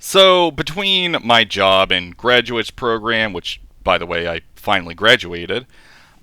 So, between my job and graduates program, which, by the way, I finally graduated,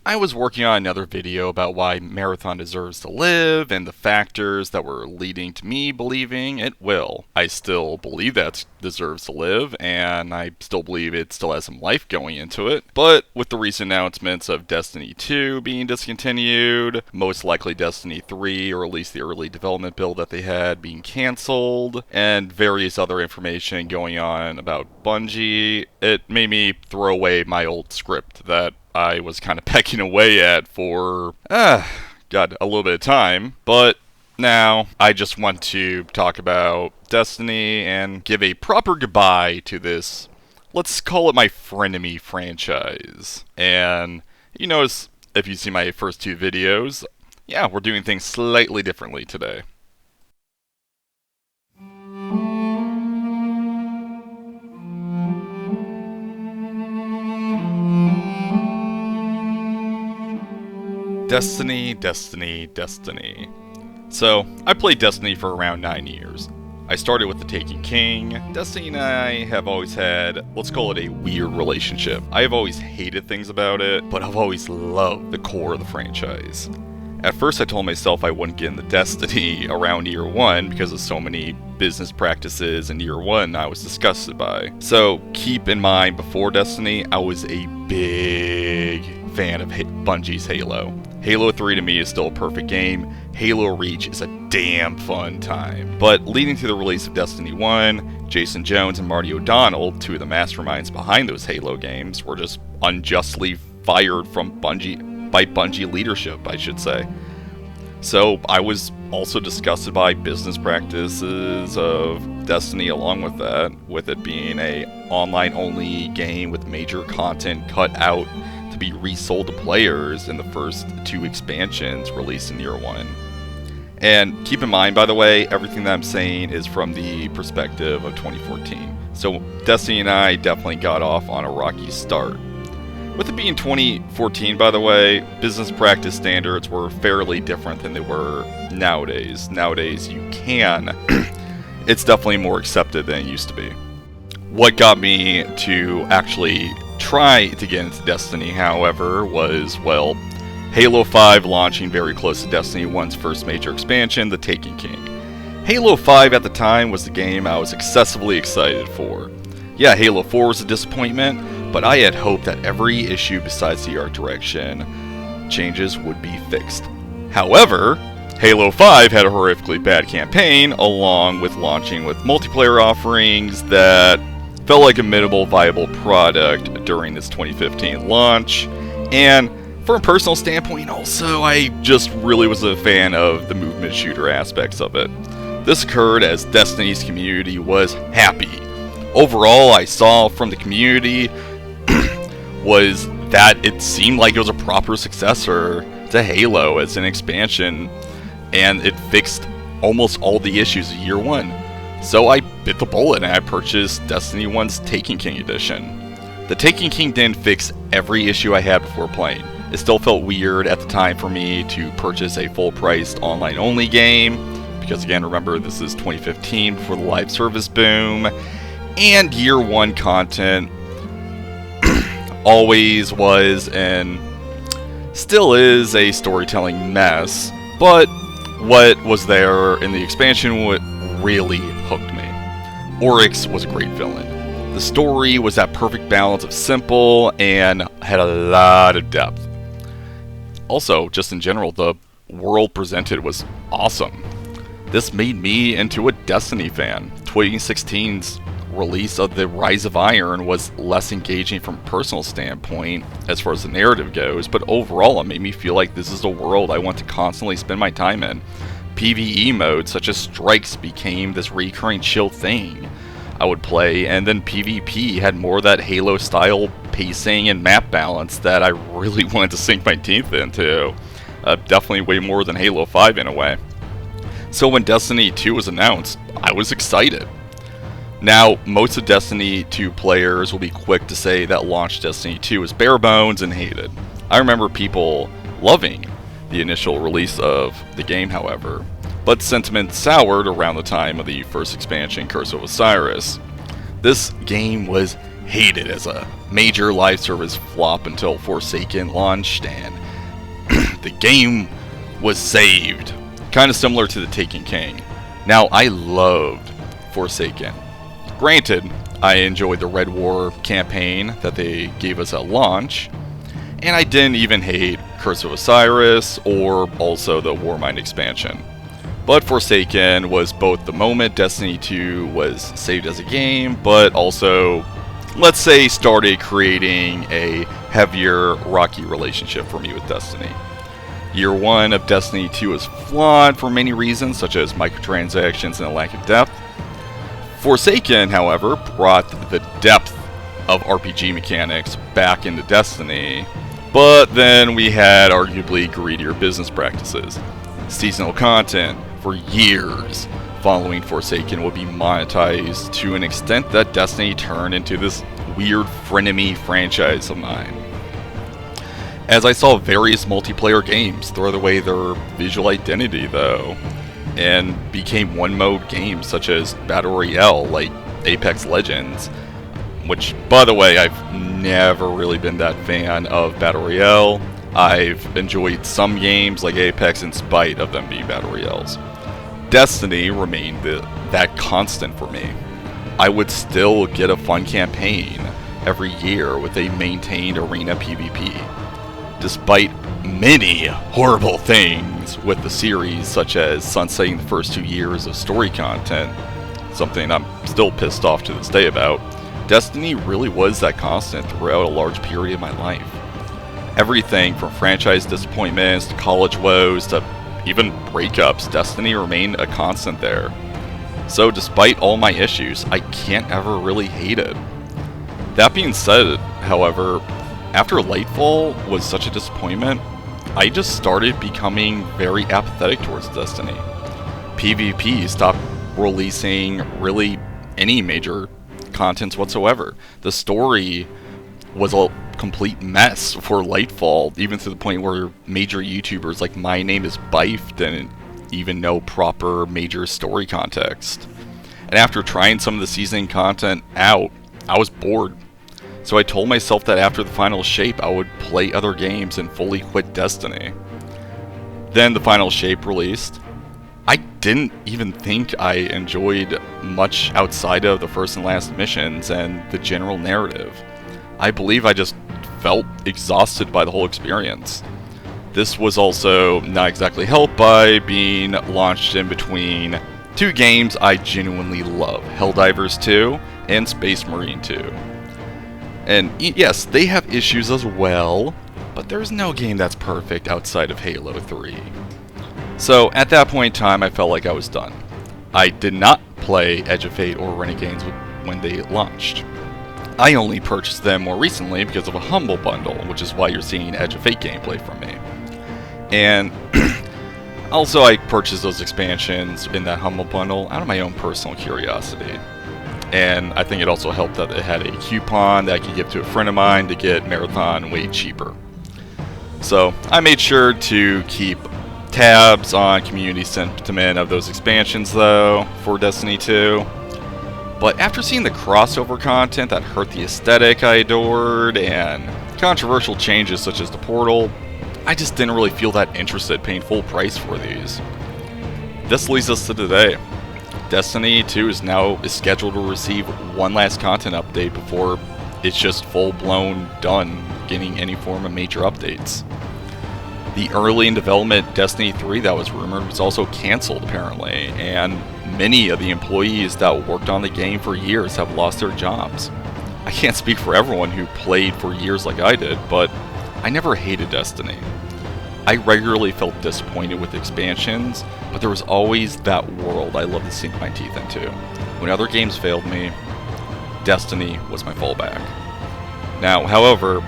I was working on another video about why Marathon deserves to live and the factors that were leading to me believing it will. I still believe that deserves to live, and I still believe it still has some life going into it. But with the recent announcements of Destiny 2 being discontinued, most likely Destiny 3, or at least the early development build that they had, being cancelled, and various other information going on about Bungie, it made me throw away my old script that I was kind of pecking away at for, got a little bit of time, but now I just want to talk about Destiny and give a proper goodbye to this, let's call it my frenemy franchise. And you notice, if you see my first two videos, yeah, we're doing things slightly differently today. Destiny, Destiny, Destiny. So, I played Destiny for around 9 years. I started with The Taken King. Destiny and I have always had, let's call it a weird relationship. I have always hated things about it, but I've always loved the core of the franchise. At first I told myself I wouldn't get into Destiny around year 1 because of so many business practices in year 1 I was disgusted by. So keep in mind, before Destiny, I was a big fan of Bungie's Halo. Halo 3 to me is still a perfect game. Halo Reach is a damn fun time. But leading to the release of Destiny 1, Jason Jones and Marty O'Donnell, two of the masterminds behind those Halo games, were just unjustly fired from Bungie leadership, I should say. So I was also disgusted by business practices of Destiny along with that, with it being a online-only game with major content cut out to be resold to players in the first 2 expansions released in year 1. And keep in mind, by the way, everything that I'm saying is from the perspective of 2014. So Destiny and I definitely got off on a rocky start. With it being 2014, by the way, business practice standards were fairly different than they were nowadays. Nowadays, you can. It's definitely more accepted than it used to be. What got me to actually try to get into Destiny, however, was, well, Halo 5 launching very close to Destiny 1's first major expansion, The Taken King. Halo 5 at the time was the game I was excessively excited for. Yeah, Halo 4 was a disappointment, but I had hoped that every issue besides the art direction changes would be fixed. However, Halo 5 had a horrifically bad campaign, along with launching with multiplayer offerings that felt like a minimal viable product during its 2015 launch. And from a personal standpoint also, I just really was a fan of the movement shooter aspects of it. This occurred as Destiny's community was happy. Overall, I saw from the community was that it seemed like it was a proper successor to Halo as an expansion, and it fixed almost all the issues of year 1. So I bit the bullet and I purchased Destiny 1's Taken King edition. The Taken King didn't fix every issue I had before playing. It still felt weird at the time for me to purchase a full-priced online-only game, because again, remember, this is 2015 before the live service boom, and year 1 content always was and still is a storytelling mess, but what was there in the expansion really hooked me. Oryx was a great villain. The story was that perfect balance of simple and had a lot of depth. Also, just in general, the world presented was awesome. This made me into a Destiny fan. 2016's release of the Rise of Iron was less engaging from a personal standpoint as far as the narrative goes, but overall it made me feel like this is a world I want to constantly spend my time in. PvE modes such as strikes became this recurring chill thing I would play, and then PvP had more of that Halo style pacing and map balance that I really wanted to sink my teeth into. Definitely way more than Halo 5 in a way. So when Destiny 2 was announced, I was excited. Now, most of Destiny 2 players will be quick to say that launch Destiny 2 was bare bones and hated. I remember people loving the initial release of the game, however, but sentiment soured around the time of the first expansion, Curse of Osiris. This game was hated as a major live service flop until Forsaken launched, and the game was saved. Kind of similar to the Taken King. Now, I loved Forsaken. Granted, I enjoyed the Red War campaign that they gave us at launch, and I didn't even hate Curse of Osiris or also the Warmind expansion. But Forsaken was both the moment Destiny 2 was saved as a game, but also, let's say, started creating a heavier, rocky relationship for me with Destiny. Year 1 of Destiny 2 was flawed for many reasons, such as microtransactions and a lack of depth. Forsaken, however, brought the depth of RPG mechanics back into Destiny, but then we had arguably greedier business practices. Seasonal content, for years following Forsaken, would be monetized to an extent that Destiny turned into this weird frenemy franchise of mine. As I saw various multiplayer games throw away their visual identity, though, and became one-mode games such as Battle Royale, like Apex Legends, which, by the way, I've never really been that fan of Battle Royale. I've enjoyed some games like Apex in spite of them being Battle Royales. Destiny remained that constant for me. I would still get a fun campaign every year with a maintained arena PvP. Despite many horrible things with the series, such as sunsetting the first 2 years of story content, something I'm still pissed off to this day about, Destiny really was that constant throughout a large period of my life. Everything from franchise disappointments to college woes to even breakups, Destiny remained a constant there. So despite all my issues, I can't ever really hate it. That being said, however, after Lightfall was such a disappointment, I just started becoming very apathetic towards Destiny. PvP stopped releasing really any major contents whatsoever. The story was a complete mess for Lightfall, even to the point where major YouTubers like My Name is Bife didn't even know proper major story context. And after trying some of the seasoning content out, I was bored. So I told myself that after the final shape, I would play other games and fully quit Destiny. Then the final shape released. I didn't even think I enjoyed much outside of the first and last missions and the general narrative. I believe I just felt exhausted by the whole experience. This was also not exactly helped by being launched in between two games I genuinely love, Helldivers 2 and Space Marine 2. And yes, they have issues as well, but there's no game that's perfect outside of Halo 3. So at that point in time, I felt like I was done. I did not play Edge of Fate or Renegades when they launched. I only purchased them more recently because of a Humble Bundle, which is why you're seeing Edge of Fate gameplay from me. And also I purchased those expansions in that Humble Bundle out of my own personal curiosity. And I think it also helped that it had a coupon that I could give to a friend of mine to get Marathon way cheaper. So I made sure to keep tabs on community sentiment of those expansions though for Destiny 2. But after seeing the crossover content that hurt the aesthetic I adored and controversial changes such as the portal, I just didn't really feel that interested paying full price for these. This leads us to today. Destiny 2 is scheduled to receive one last content update before it's just full-blown done getting any form of major updates. The early in development Destiny 3 that was rumored was also cancelled apparently, and many of the employees that worked on the game for years have lost their jobs. I can't speak for everyone who played for years like I did, but I never hated Destiny. I regularly felt disappointed with expansions, but there was always that world I loved to sink my teeth into. When other games failed me, Destiny was my fallback. Now, however,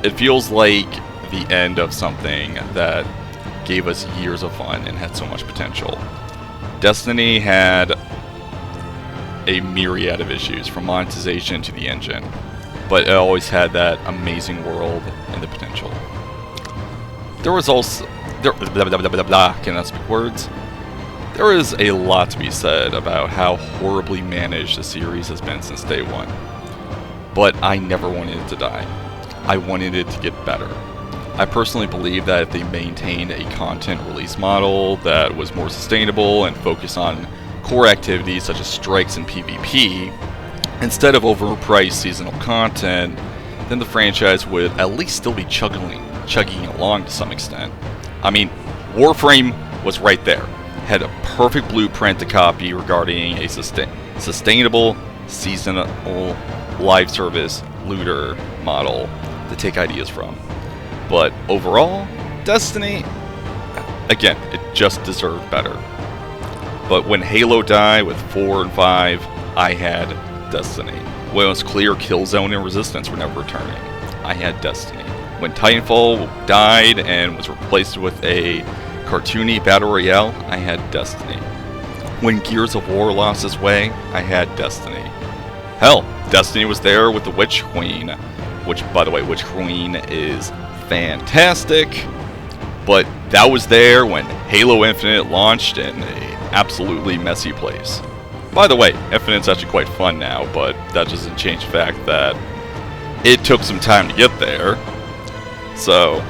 it feels like the end of something that gave us years of fun and had so much potential. Destiny had a myriad of issues, from monetization to the engine, but it always had that amazing world and the potential. There was also cannot speak words. There is a lot to be said about how horribly managed the series has been since day one. But I never wanted it to die. I wanted it to get better. I personally believe that if they maintained a content release model that was more sustainable and focused on core activities such as strikes and PvP, instead of overpriced seasonal content, then the franchise would at least still be chugging along to some extent. I mean, Warframe was right there. Had a perfect blueprint to copy regarding a sustainable seasonal live service looter model to take ideas from. But overall, Destiny, again, it just deserved better. But when Halo died with 4 and 5, I had Destiny. When it was clear Killzone and Resistance were never returning, I had Destiny. When Titanfall died and was replaced with a cartoony battle royale, I had Destiny. When Gears of War lost its way, I had Destiny. Hell, Destiny was there with the Witch Queen, which, by the way, Witch Queen is fantastic, but that was there when Halo Infinite launched in an absolutely messy place. By the way, Infinite's actually quite fun now, but that doesn't change the fact that it took some time to get there. So,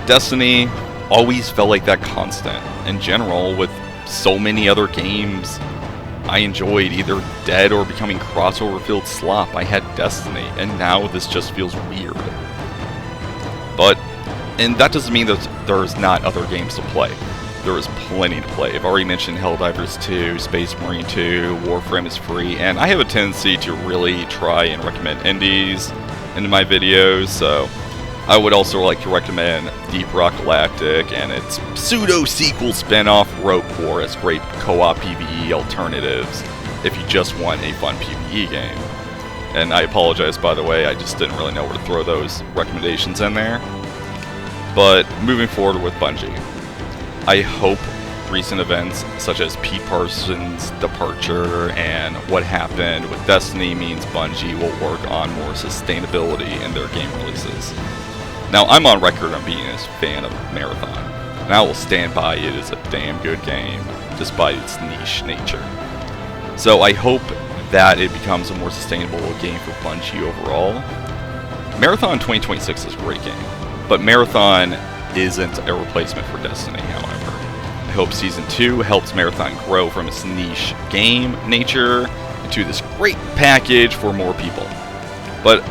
Destiny always felt like that constant. In general, with so many other games I enjoyed either dead or becoming crossover-filled slop, I had Destiny, and now this just feels weird. And that doesn't mean that there's not other games to play. There is plenty to play. I've already mentioned Helldivers 2, Space Marine 2, Warframe is free, and I have a tendency to really try and recommend indies in my videos, so I would also like to recommend Deep Rock Galactic and its pseudo-sequel spin-off Rogue War as great co-op PvE alternatives if you just want a fun PvE game. And I apologize, by the way, I just didn't really know where to throw those recommendations in there. But moving forward with Bungie, I hope recent events such as Pete Parsons' departure and what happened with Destiny means Bungie will work on more sustainability in their game releases. Now, I'm on record on being a fan of Marathon, and I will stand by it as a damn good game, despite its niche nature. So I hope that it becomes a more sustainable game for Bungie overall. Marathon 2026 is a great game, but Marathon isn't a replacement for Destiny, however. I hope Season 2 helps Marathon grow from its niche game nature into this great package for more people. But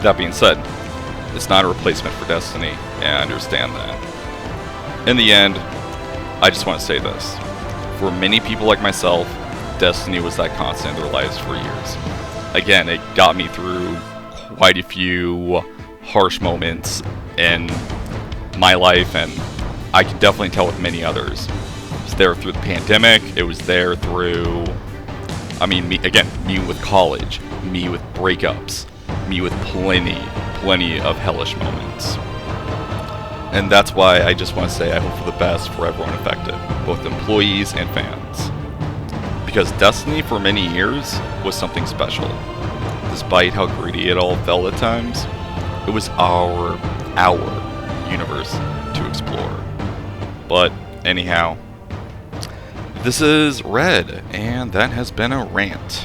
that being said, it's not a replacement for Destiny, and I understand that. In the end, I just want to say this. For many people like myself, Destiny was that constant in their lives for years. Again, it got me through quite a few harsh moments in my life, and I can definitely tell with many others. It was there through the pandemic, it was there through, me with college, me with breakups, me with plenty of hellish moments. And that's why I just want to say I hope for the best for everyone affected, both employees and fans. Because Destiny for many years was something special. Despite how greedy it all felt at times, it was our universe to explore. But anyhow, this is Red, and that has been a rant.